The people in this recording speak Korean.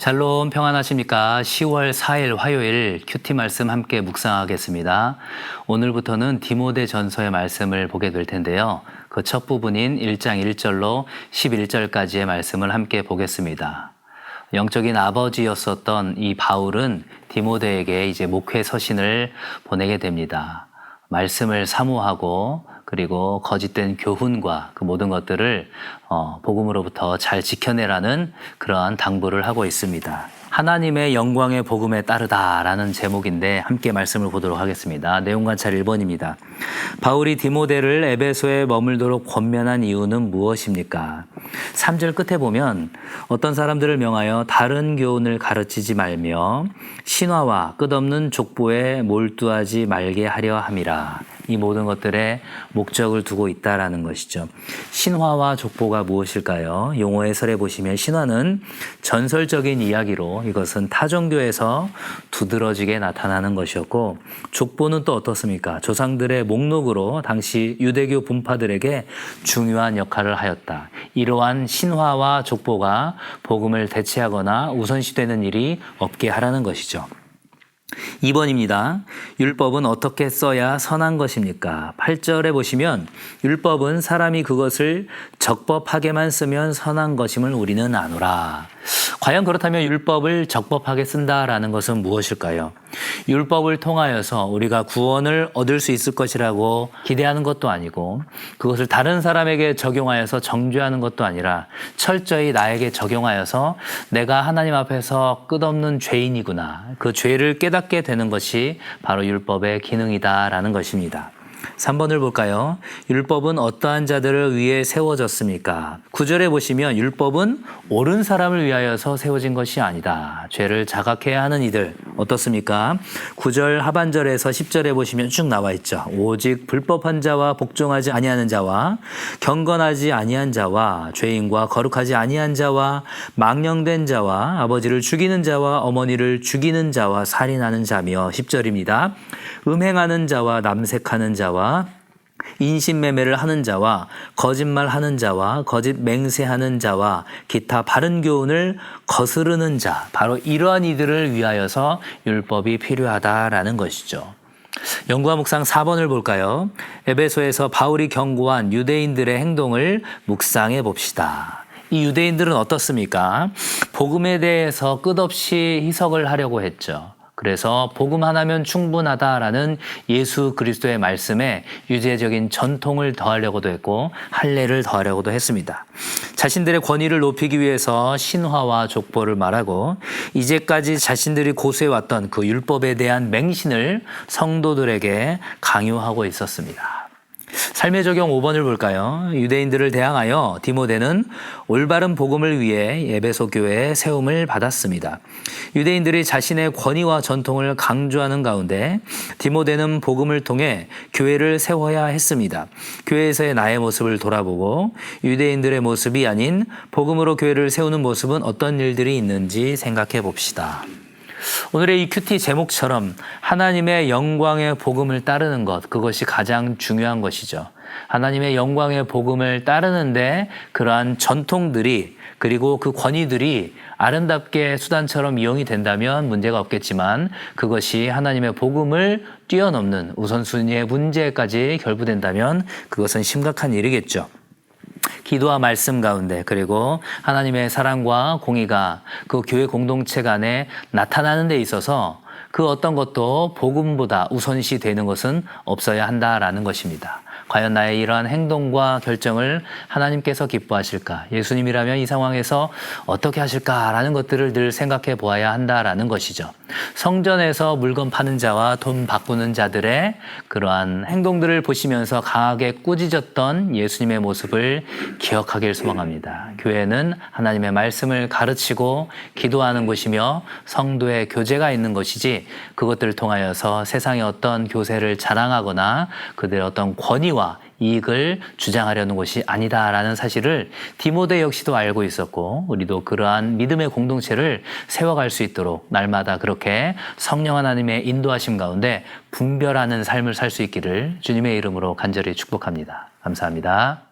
샬롬 평안하십니까? 10월 4일 화요일 큐티 말씀 함께 묵상하겠습니다. 오늘부터는 디모데 전서의 말씀을 보게 될 텐데요. 그 첫 부분인 1장 1절로 11절까지의 말씀을 함께 보겠습니다. 영적인 아버지였었던 이 바울은 디모데에게 이제 목회 서신을 보내게 됩니다. 말씀을 사모하고 그리고 거짓된 교훈과 그 모든 것들을 복음으로부터 잘 지켜내라는 그러한 당부를 하고 있습니다. 하나님의 영광의 복음에 따르다라는 제목인데 함께 말씀을 보도록 하겠습니다. 내용 관찰 1번입니다. 바울이 디모데를 에베소에 머물도록 권면한 이유는 무엇입니까? 3절 끝에 보면 어떤 사람들을 명하여 다른 교훈을 가르치지 말며 신화와 끝없는 족보에 몰두하지 말게 하려 함이라. 이 모든 것들의 목적을 두고 있다라는 것이죠. 신화와 족보가 무엇일까요? 용어 해설에 보시면 신화는 전설적인 이야기로 이것은 타종교에서 두드러지게 나타나는 것이었고, 족보는 또 어떻습니까? 조상들의 목록으로 당시 유대교 분파들에게 중요한 역할을 하였다. 이러한 신화와 족보가 복음을 대체하거나 우선시되는 일이 없게 하라는 것이죠. 2번입니다. 율법은 어떻게 써야 선한 것입니까? 8절에 보시면 율법은 사람이 그것을 적법하게만 쓰면 선한 것임을 우리는 아노라. 과연 그렇다면 율법을 적법하게 쓴다라는 것은 무엇일까요? 율법을 통하여서 우리가 구원을 얻을 수 있을 것이라고 기대하는 것도 아니고, 그것을 다른 사람에게 적용하여서 정죄하는 것도 아니라 철저히 나에게 적용하여서 내가 하나님 앞에서 끝없는 죄인이구나, 그 죄를 깨닫게 되는 것이 바로 율법의 기능이다라는 것입니다. 3번을 볼까요? 율법은 어떠한 자들을 위해 세워졌습니까? 9절에 보시면 율법은 옳은 사람을 위하여서 세워진 것이 아니다. 죄를 자각해야 하는 이들 어떻습니까? 9절 하반절에서 10절에 보시면 쭉 나와 있죠. 오직 불법한 자와 복종하지 아니하는 자와 경건하지 아니한 자와 죄인과 거룩하지 아니한 자와 망령된 자와 아버지를 죽이는 자와 어머니를 죽이는 자와 살인하는 자며 10절입니다. 음행하는 자와 남색하는 자와 인신매매를 하는 자와 거짓말하는 자와 거짓 맹세하는 자와 기타 바른 교훈을 거스르는 자, 바로 이러한 이들을 위하여서 율법이 필요하다라는 것이죠. 연구와 묵상 4번을 볼까요? 에베소에서 바울이 경고한 유대인들의 행동을 묵상해 봅시다. 이 유대인들은 어떻습니까? 복음에 대해서 끝없이 희석을 하려고 했죠. 그래서 복음 하나면 충분하다라는 예수 그리스도의 말씀에 유대적인 전통을 더하려고도 했고 할례를 더하려고도 했습니다. 자신들의 권위를 높이기 위해서 신화와 족보를 말하고 이제까지 자신들이 고수해왔던 그 율법에 대한 맹신을 성도들에게 강요하고 있었습니다. 삶의 적용 5번을 볼까요? 유대인들을 대항하여 디모데는 올바른 복음을 위해 에베소 교회에 세움을 받았습니다. 유대인들이 자신의 권위와 전통을 강조하는 가운데 디모데는 복음을 통해 교회를 세워야 했습니다. 교회에서의 나의 모습을 돌아보고 유대인들의 모습이 아닌 복음으로 교회를 세우는 모습은 어떤 일들이 있는지 생각해 봅시다. 오늘의 이 큐티 제목처럼 하나님의 영광의 복음을 따르는 것, 그것이 가장 중요한 것이죠. 하나님의 영광의 복음을 따르는데 그러한 전통들이 그리고 그 권위들이 아름답게 수단처럼 이용이 된다면 문제가 없겠지만, 그것이 하나님의 복음을 뛰어넘는 우선순위의 문제까지 결부된다면 그것은 심각한 일이겠죠. 기도와 말씀 가운데 그리고 하나님의 사랑과 공의가 그 교회 공동체 간에 나타나는 데 있어서 그 어떤 것도 복음보다 우선시 되는 것은 없어야 한다라는 것입니다. 과연 나의 이러한 행동과 결정을 하나님께서 기뻐하실까? 예수님이라면 이 상황에서 어떻게 하실까라는 것들을 늘 생각해 보아야 한다라는 것이죠. 성전에서 물건 파는 자와 돈 바꾸는 자들의 그러한 행동들을 보시면서 강하게 꾸짖었던 예수님의 모습을 기억하길 소망합니다. 교회는 하나님의 말씀을 가르치고 기도하는 곳이며 성도의 교제가 있는 것이지, 그것들을 통하여서 세상의 어떤 교세를 자랑하거나 그들의 어떤 권위와 이익을 주장하려는 것이 아니다라는 사실을 디모데 역시도 알고 있었고, 우리도 그러한 믿음의 공동체를 세워갈 수 있도록 날마다 그렇게 성령 하나님의 인도하심 가운데 분별하는 삶을 살 수 있기를 주님의 이름으로 간절히 축복합니다. 감사합니다.